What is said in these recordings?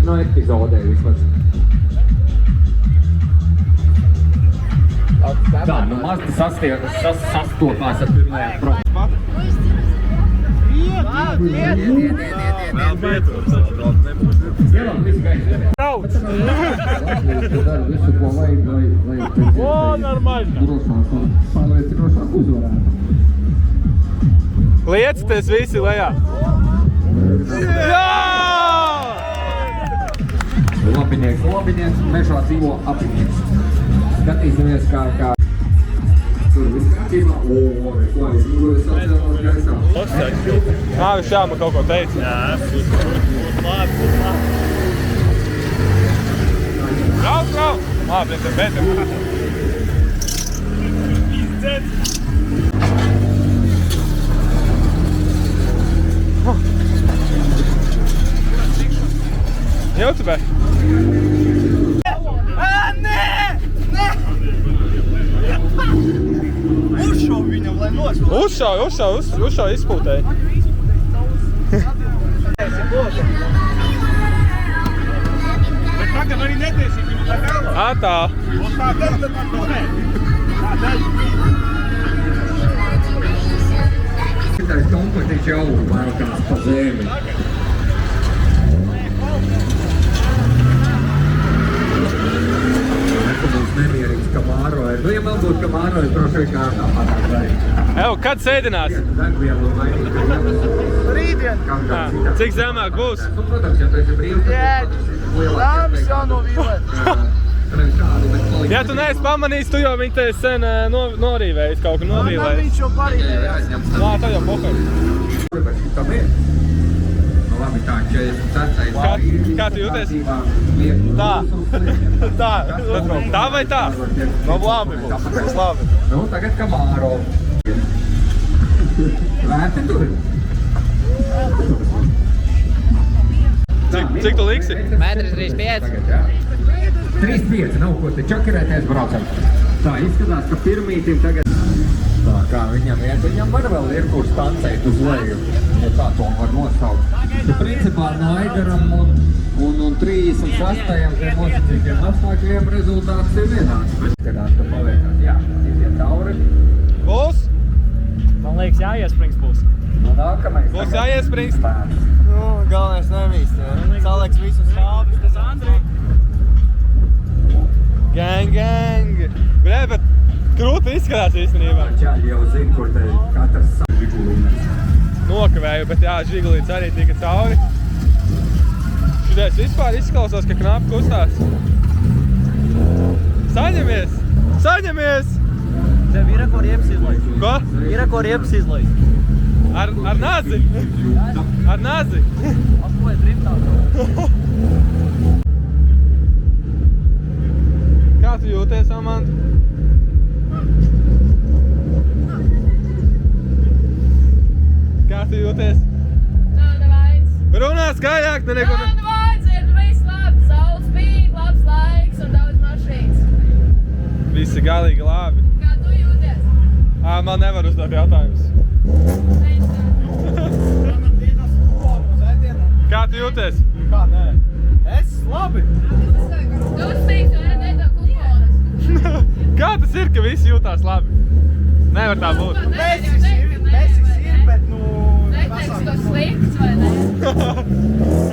no epizodē vismaz. Tā, nu Mazda sastopās ar pirmajām problēmām. Vēl pietrūks. Brauc! Visu, ko vajag, lai O, normāli! drošāk uzvarētu. Liecieties visi lejā! Jā! Labinieks, mežā dzīvo apinieks. Skatīsimies, kā... Tur viss kārtībā. Reklājas, es atceros gaisā. Viņš jā, man kaut ko teica. Jā, labi. Brauc! Labi, beidzam. Izdzēts! YouTube! Nē! Uzšauj viņam, lai nošauj! Uzšauj izpūtēji. Bet tagad arī netiesīgi viņu tā galvā. Tā. Un tā dēļ, tad man to nē. Tā dēļ. Šitais komplektiņš jau valkās pa zemi. Nekabūs nemierīgs kamāroja. Nu, ja man būtu kamāroja, droši vien kā tāpat darīt. Kad sēdinās? Degvielu mainīt. Rītdien! Cik zemāk būs? Nu, protams, ja tu esi brīvs, tad Lāmis jau no vīlēt! Ja tu neesi pamanījis, tu jau viņi te sen norīvējis, kaut kur Man novīlējis. viņš jau parīvējās. Nā, tā jau pohai. Šitam ir. Nu, labi, tā 46. Kā tu jūties? Tā. Tā vai tā? No labi būs labi. Nu, tagad kamāro. Vērti tur. Cik tu liksi? 1,35 m. 3,5, nav ko te čakarēties braucam. Tā izskatās, ka pirmītim tagad... Tā kā viņam iet, viņam var vēl ir kur stancēt uz leju, ja tā to var nosaukt. Principā Naigaram un 36. Tiem nosacītiem apstākļiem rezultāts ir vienāds. Skatās, ka paliekās, jā, tie tauri. Būs? Man liekas, jāiesprings būs. No nākamais... Būs jāiesprings? Nu, galvenais nemīst, jā. Saliks visus sāpes, tas Andrī. Gang! Bre, bet krūti izskatās īstenībā. Čaļi jau zina, kur te katrs žigulītis. Nokavēju, bet jā, žigulīts arī tika cauri. Šitais vispār izklausās, ka knapi kustās. Saņemies! Tev ir ko riepas izlaist. Ko? Ir ko riepas izlaist. Ar nazi? Ar nazi? Atklāj trimtā. Kā tu jūties, Amanda? Kā tu jūties? Tāda vainas. Runā skaļāk, ne neko ne... Tāda vainas ir viss labi. Saules spīd, labs laiks un daudz mašīnas. Visi galīgi labi. Kā tu jūties? Man nevar uzdot jautājumus. Kā tu jūties? Kā, nē? Es labi. Tu spīd, tu nedod kuponas. Kā tas ir, ka visi jūtās labi? Nevar tā būt. Mēsis ir, bet, nu... Neteiks, ka slikts vai ne?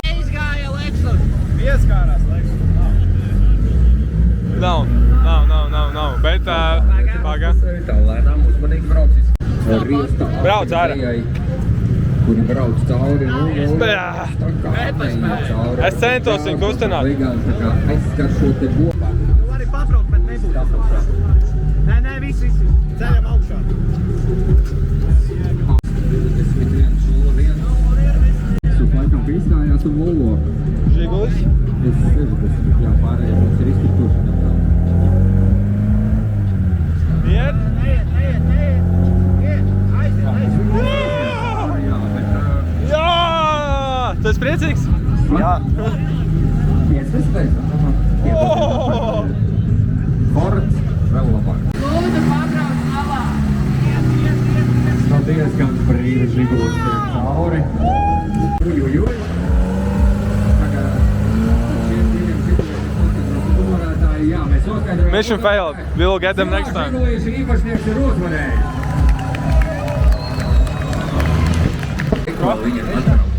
Neizgāja Lexus. Pieskārās, Lexus. Nav. Bet, paga. Tā lēnām uzmanīgi braucis. Brauc ārā. Kuri brauc cauri, Jā. Es centos viņu kustināt. Aizskar šo te bobā. Tu vari patraukt, bet nebūs. Nē, visi. Ceļam augšā. 21,01. Laikam pīstājās un Volvo. Žigulis. Es 60, jā, pārējā mums ir izkrituši. Iet. Jā! Tu esi priecīgs? Jā. 50. Fords vēl labāk. Lūdzu, pabrauc malā. Nav diezgan brīvi žigulis cauri. Tagad Mission failed. We'll get them next time. Žigulīšu īpašnieks ir uzvarējis. Viņam atbrauc.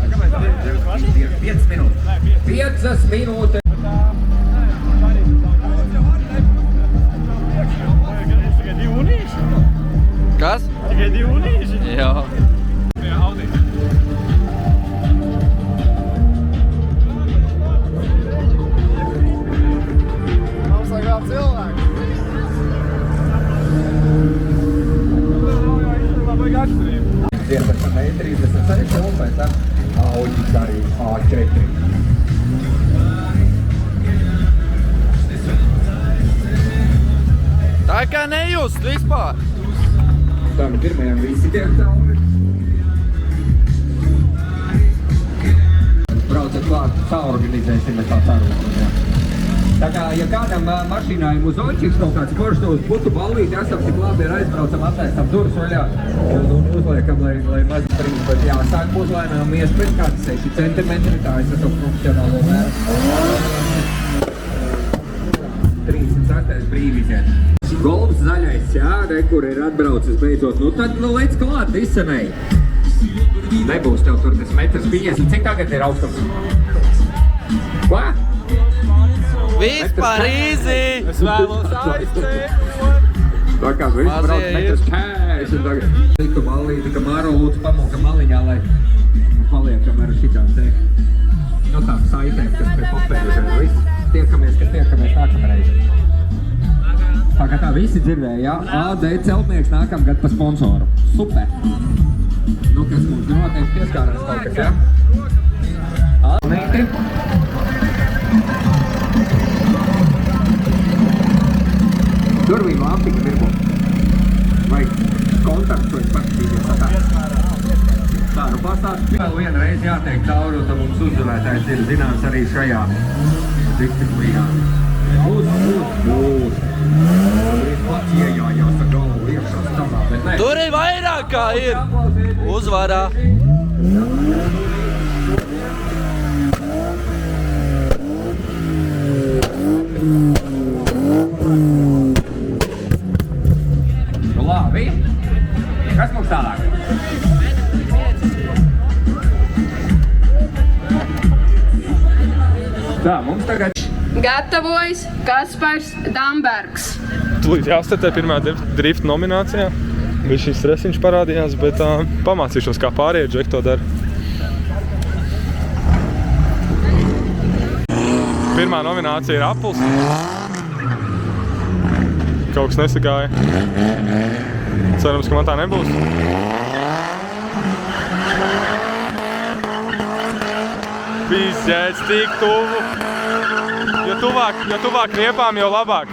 5 minūtes. 5 minūtes. Tikai 2 unīši? Kas? Tikai 2 unīši? Jā. Mums vajag vēl cilvēku. 11,36 un pēc tam Audis arī A4. Tā kā nejust vispār. Tam pirmajam visi tiek cauri. Braucat klāt, saorganizēsim mēs tā sarūkumu. Tā kā, ja kādam mašīnājam uz Oļčiks kaut kāds korštos putu ballīti, esam tik labi ir aizbraucam, attaisam durvis vaļā un uzliekam, lai maz brīd, bet jā, sāk būs lēnām ies pēc kāds 6 centimetri, tā es esmu funkcionālo mēru. 36. brīviziet. Golfs zaļais, jā, kur ir atbraucis beidzot, nu tad, lec klāt, izsanēji. Nebūs tev tur 10 metrus 50, cik tagad ir augstums? Ko? Vispār easy! Es vēlos aizceļot! Tā kā viss brauc metrs 40 tagad. Tiktu mallīti, ka Māro lūdzu pamoka maliņā, lai paliekam ar šitām te, nu tām saitēm, kas pie papērušiem. Viss tiekamies, ka tiekamies nākamreiz. Tā kā tā visi dzirdēja, jā? AD celtnieks nākamgad pa sponsoru. Super! Nu, kas mums noteikti pieskārās kaut kas, jā? Alnīti. Durvīm lampiņa virmo. Vai kontakts vai patīties sakāt? Tā, nu pastāst. Vēl vienu reizi jātiek cauri, un tad mums uzvarētājs ir zināms arī šajā disciplīnā. Būs. Viņš pats iejājās ar galvu iekšā stāvā, bet ne. Tur ir vairāk kā ir! Uzvarā! Labi. Kas mums tālāk? Tā, mums tagad... Gatavojas Kaspars Dambergs. Tūlīt jāstartē pirmā drifta nominācijā. Viņš šis stresiņš parādījās, bet pamācīšos, kā pārējie džeki to dara. Pirmā nominācija ir Apples. Kaut kas nesagāja. Cerams, ka man tā nebūs. Pīzēts tik tuvu. Jo tuvāk riepām, jo labāk.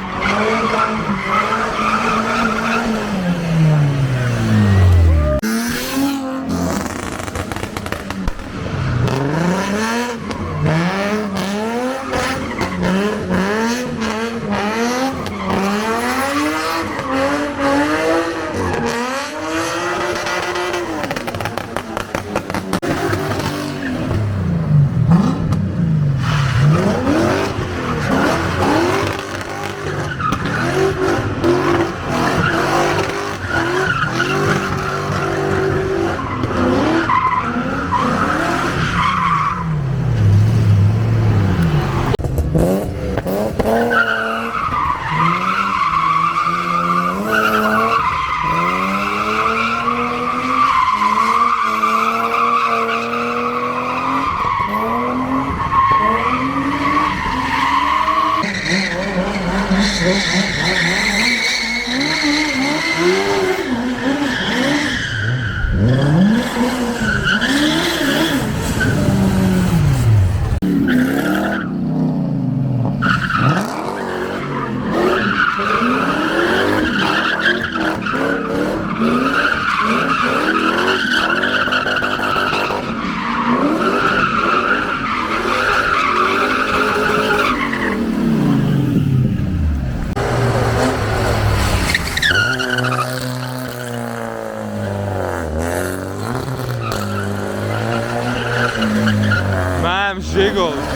Žigulis.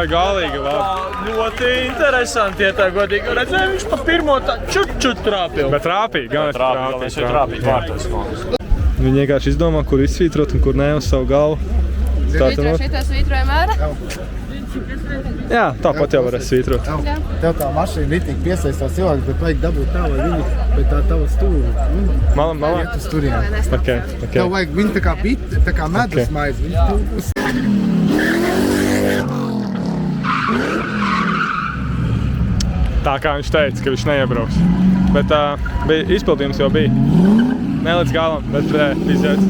Galīgi labi. Ļoti interesanti, ja tā godīgi redzēju, viņš pa pirmo tā čut trāpīja. Bet trāpīja, gan Viņš ir trāpīgi vārtos. Viņi vienkārši izdomā, kur izsvītrot un kur ne uz savu galvu. Tā tu no... Šitā svītrojam ārā? Jā, tāpat jau varēs svītrot. Tev tā mašīna ritīgi piesaistās cilvēks, bet vajag dabūt tā, lai viņi pēc tā tava stūri. Malā? Iet uz turieni. Okay. Tev vajag viņi tā kā bit, tā kā medus maiz. Tā kā viņš teica, ka viņš neiebrauks. Bet izpildījums jau bija. Ne līdz galam, bet izjauts.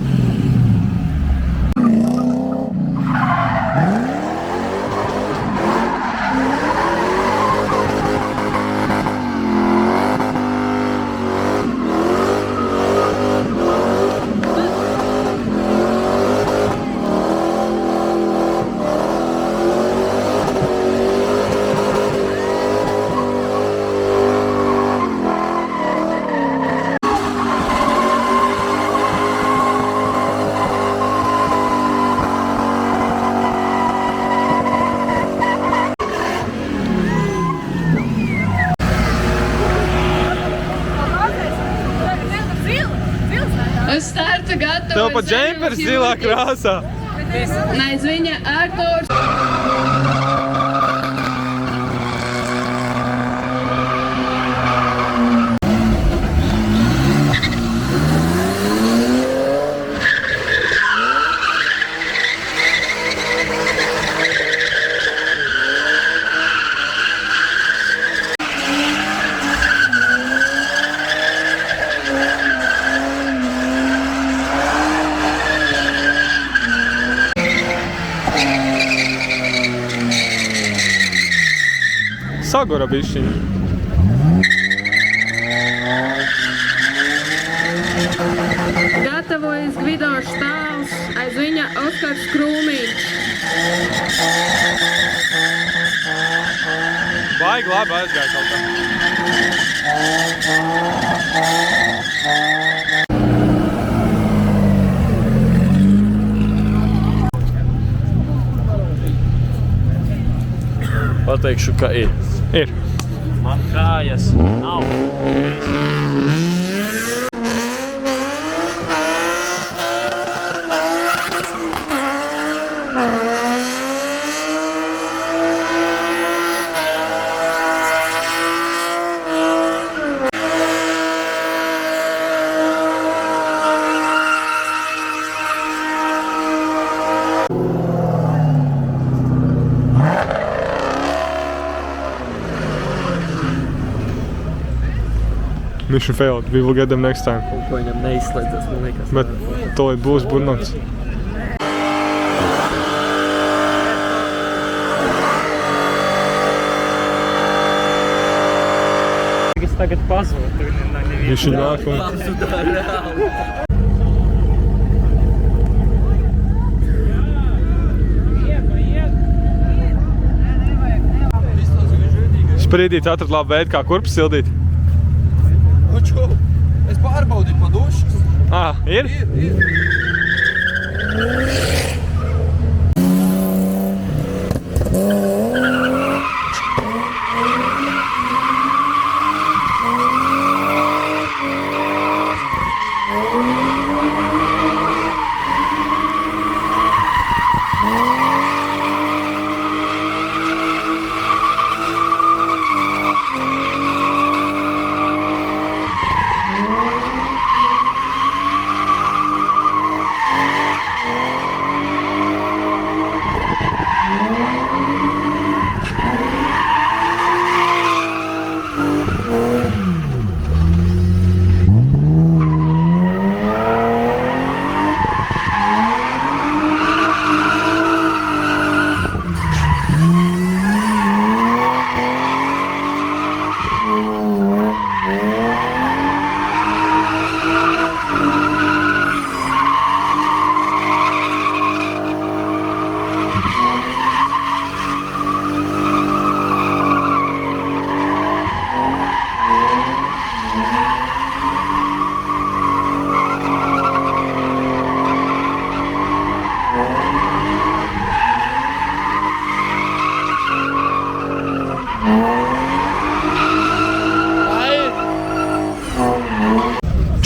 Uz starta gatavojas. Tev pat džempers zilā krāsā. Aiz viņa Arturs. Sagura bišķiņa. Gatavojas Gvido Štāls, aiz viņa Oskars Krūmiņš. Baigi labi aizgāja kaut kā. Pateikšu, ka ir. Ir. Man kājas nav. Mission failed. We will get them next time. Viņam neizslēdzas, man liekas. Bet to būs burnots. Es tagad pazudu. Viņš ir nāk un... Sprīdīt atrad labu veidu, kā kurpes sildīt. Nu čo, es pārbaudīju pa dušas. Ir? Ir.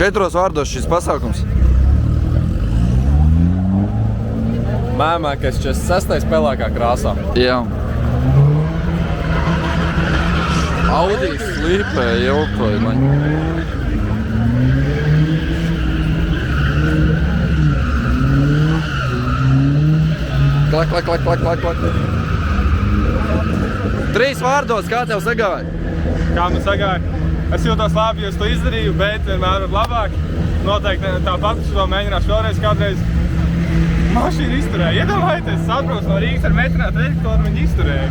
4 vārdos šis pasākums. Mēmākais 46. pelēkā krāsā. Jā. Audi slīpē, jaukoja man. Klak. 3 vārdos, kā tev sagāja? Kā man sagāja? Es jūtos labi, jo es to izdarīju, bet vienmēr var labāk. Noteikti tāpat šo mēģināšu vēlreiz kādreiz. Mašīna izturēja. Iedomājieties, es atbraucu no Rīgas ar metrā trajektoru, viņi izturēja.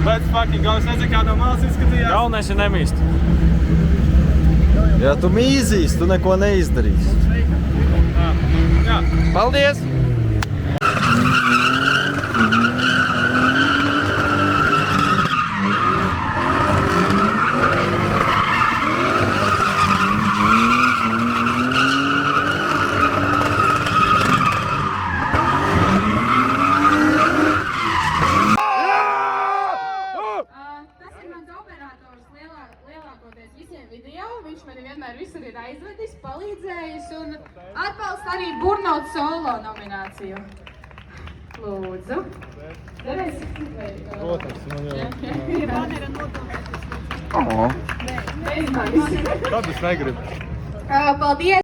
Bet fucking galvenais nezinu, kā no malas izskatījās. Galvenais ir nemīst. Ja tu mīzīs, tu neko neizdarīsi. Jā. Paldies! Tas ir mans operators lielākoties visiem video. Viņš mani vienmēr visur ir aizvedis, palīdzējis un atbalsta arī Burnout solo nomināciju. Lūdzu. Protams, man jau. Bez manis. Tad es negribu. Paldies!